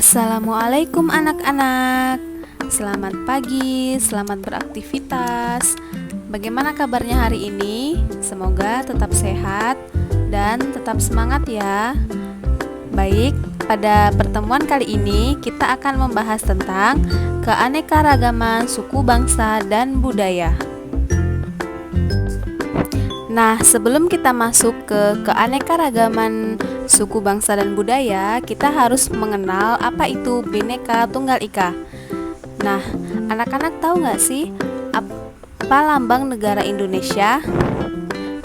Assalamualaikum anak-anak. Selamat pagi, selamat beraktivitas. Bagaimana kabarnya hari ini? Semoga tetap sehat dan tetap semangat ya. Baik, pada pertemuan kali ini kita akan membahas tentang keanekaragaman suku bangsa dan budaya. Nah, sebelum kita masuk ke keanekaragaman suku bangsa dan budaya, kita harus mengenal apa itu Bhinneka Tunggal Ika. Nah, anak-anak tahu nggak sih apa lambang negara Indonesia?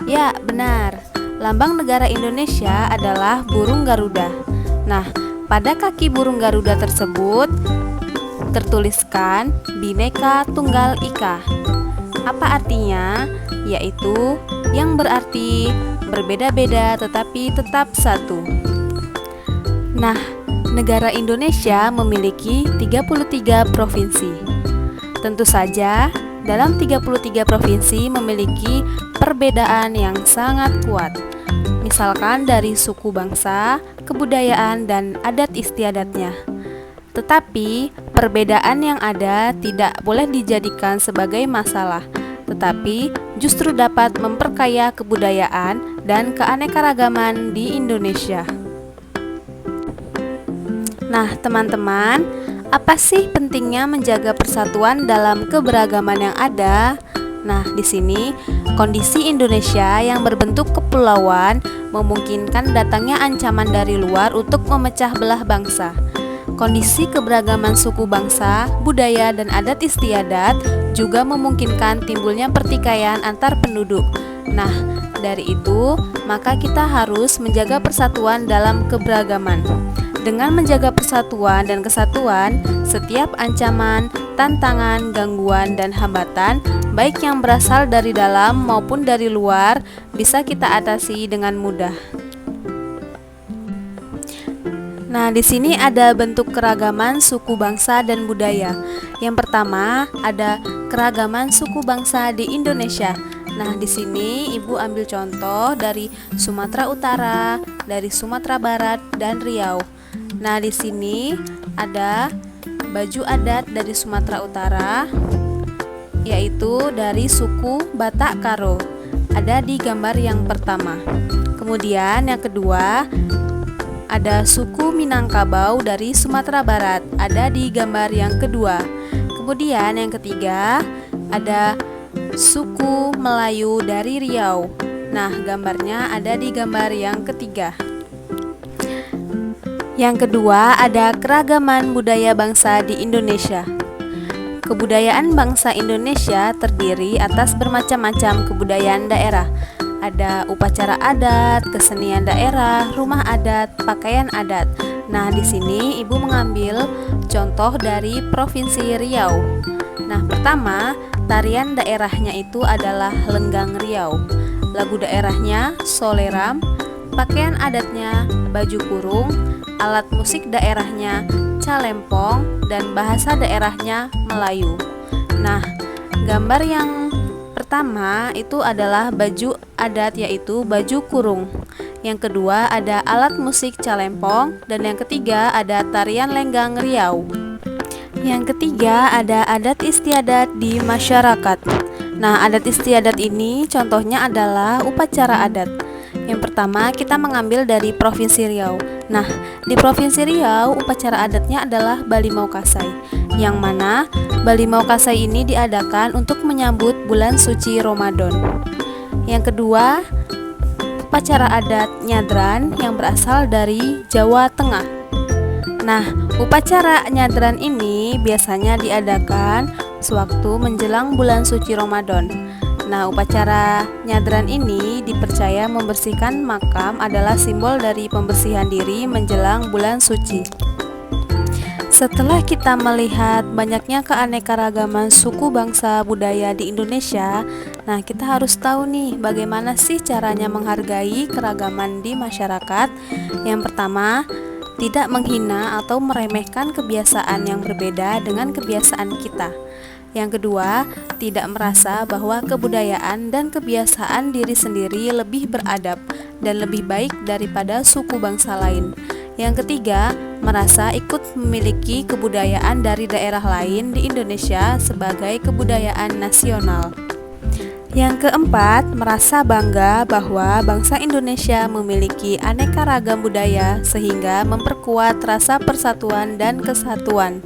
Ya, benar. Lambang negara Indonesia adalah burung Garuda. Nah, pada kaki burung Garuda tersebut tertuliskan Bhinneka Tunggal Ika. Apa artinya? Yaitu yang berarti berbeda-beda tetapi tetap satu. Nah, negara Indonesia memiliki 33 provinsi. Tentu saja, dalam 33 provinsi memiliki perbedaan yang sangat kuat. Misalkan dari suku bangsa, kebudayaan, dan adat istiadatnya. Tetapi, perbedaan yang ada tidak boleh dijadikan sebagai masalah, tetapi justru dapat memperkaya kebudayaan dan keanekaragaman di Indonesia. Nah, teman-teman, apa sih pentingnya menjaga persatuan dalam keberagaman yang ada? Nah, di sini kondisi Indonesia yang berbentuk kepulauan memungkinkan datangnya ancaman dari luar untuk memecah belah bangsa. Kondisi keberagaman suku bangsa, budaya, dan adat istiadat juga memungkinkan timbulnya pertikaian antar penduduk. Nah, dari itu, maka kita harus menjaga persatuan dalam keberagaman. Dengan menjaga persatuan dan kesatuan, setiap ancaman, tantangan, gangguan, dan hambatan, baik yang berasal dari dalam maupun dari luar, bisa kita atasi dengan mudah. Nah, di sini ada bentuk keragaman suku bangsa dan budaya. Yang pertama, ada keragaman suku bangsa di Indonesia. Nah, di sini Ibu ambil contoh dari Sumatera Utara, dari Sumatera Barat, dan Riau. Nah, di sini ada baju adat dari Sumatera Utara, yaitu dari suku Batak Karo. Ada di gambar yang pertama. Kemudian yang kedua, ada suku Minangkabau dari Sumatera Barat, ada di gambar yang kedua. Kemudian yang ketiga, ada suku Melayu dari Riau. Nah, gambarnya ada di gambar yang ketiga. Yang kedua, ada keragaman budaya bangsa di Indonesia. Kebudayaan bangsa Indonesia terdiri atas bermacam-macam kebudayaan daerah. Ada upacara adat, kesenian daerah, rumah adat, pakaian adat. Nah, di sini Ibu mengambil contoh dari Provinsi Riau. Nah, pertama, tarian daerahnya itu adalah Lenggang Riau. Lagu daerahnya Soleram, pakaian adatnya baju kurung, alat musik daerahnya Calempong, dan bahasa daerahnya Melayu. Nah, gambar yang pertama itu adalah baju adat, yaitu baju kurung. Yang kedua ada alat musik Calempong, dan yang ketiga ada tarian Lenggang Riau. Yang ketiga ada adat istiadat di masyarakat. Nah, adat istiadat ini contohnya adalah upacara adat. Yang pertama kita mengambil dari Provinsi Riau. Nah, di Provinsi Riau upacara adatnya adalah Bali Mau Kasai, yang mana Bali Mau Kasai ini diadakan untuk menyambut bulan suci Ramadan. Yang kedua, upacara adat Nyadran yang berasal dari Jawa Tengah. Nah, upacara Nyadran ini biasanya diadakan sewaktu menjelang bulan suci Ramadan. Nah, upacara Nyadran ini dipercaya membersihkan makam adalah simbol dari pembersihan diri menjelang bulan suci. Setelah kita melihat banyaknya keanekaragaman suku bangsa budaya di Indonesia, nah kita harus tahu nih bagaimana sih caranya menghargai keragaman di masyarakat. Yang pertama, tidak menghina atau meremehkan kebiasaan yang berbeda dengan kebiasaan kita. Yang kedua, tidak merasa bahwa kebudayaan dan kebiasaan diri sendiri lebih beradab dan lebih baik daripada suku bangsa lain. Yang ketiga, merasa ikut memiliki kebudayaan dari daerah lain di Indonesia sebagai kebudayaan nasional. Yang keempat, merasa bangga bahwa bangsa Indonesia memiliki aneka ragam budaya sehingga memperkuat rasa persatuan dan kesatuan.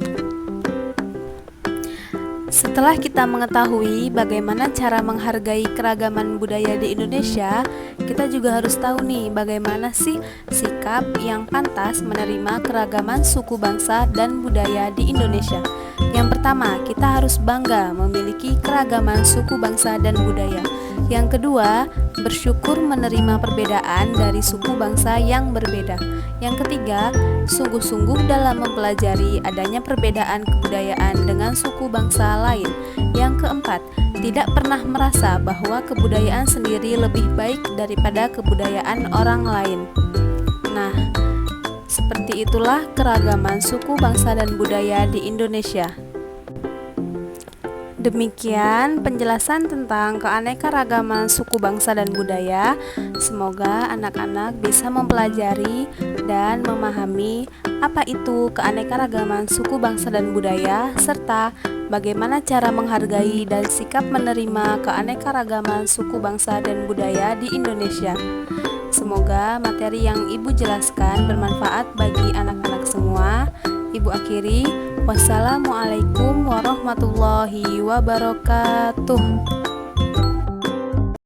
Setelah kita mengetahui bagaimana cara menghargai keragaman budaya di Indonesia, kita juga harus tahu nih bagaimana sih sikap yang pantas menerima keragaman suku bangsa dan budaya di Indonesia. Yang pertama, kita harus bangga memiliki keragaman suku bangsa dan budaya. Yang kedua, bersyukur menerima perbedaan dari suku bangsa yang berbeda. Yang ketiga, sungguh-sungguh dalam mempelajari adanya perbedaan kebudayaan dengan suku bangsa lain. Yang keempat, tidak pernah merasa bahwa kebudayaan sendiri lebih baik daripada kebudayaan orang lain. Nah, seperti itulah keragaman suku bangsa dan budaya di Indonesia. Demikian penjelasan tentang keanekaragaman suku bangsa dan budaya. Semoga anak-anak bisa mempelajari dan memahami apa itu keanekaragaman suku bangsa dan budaya, serta bagaimana cara menghargai dan sikap menerima keanekaragaman suku bangsa dan budaya di Indonesia. Semoga materi yang Ibu jelaskan bermanfaat bagi anak-anak semua. Ibu akhiri, wassalamualaikum warahmatullahi wabarakatuh.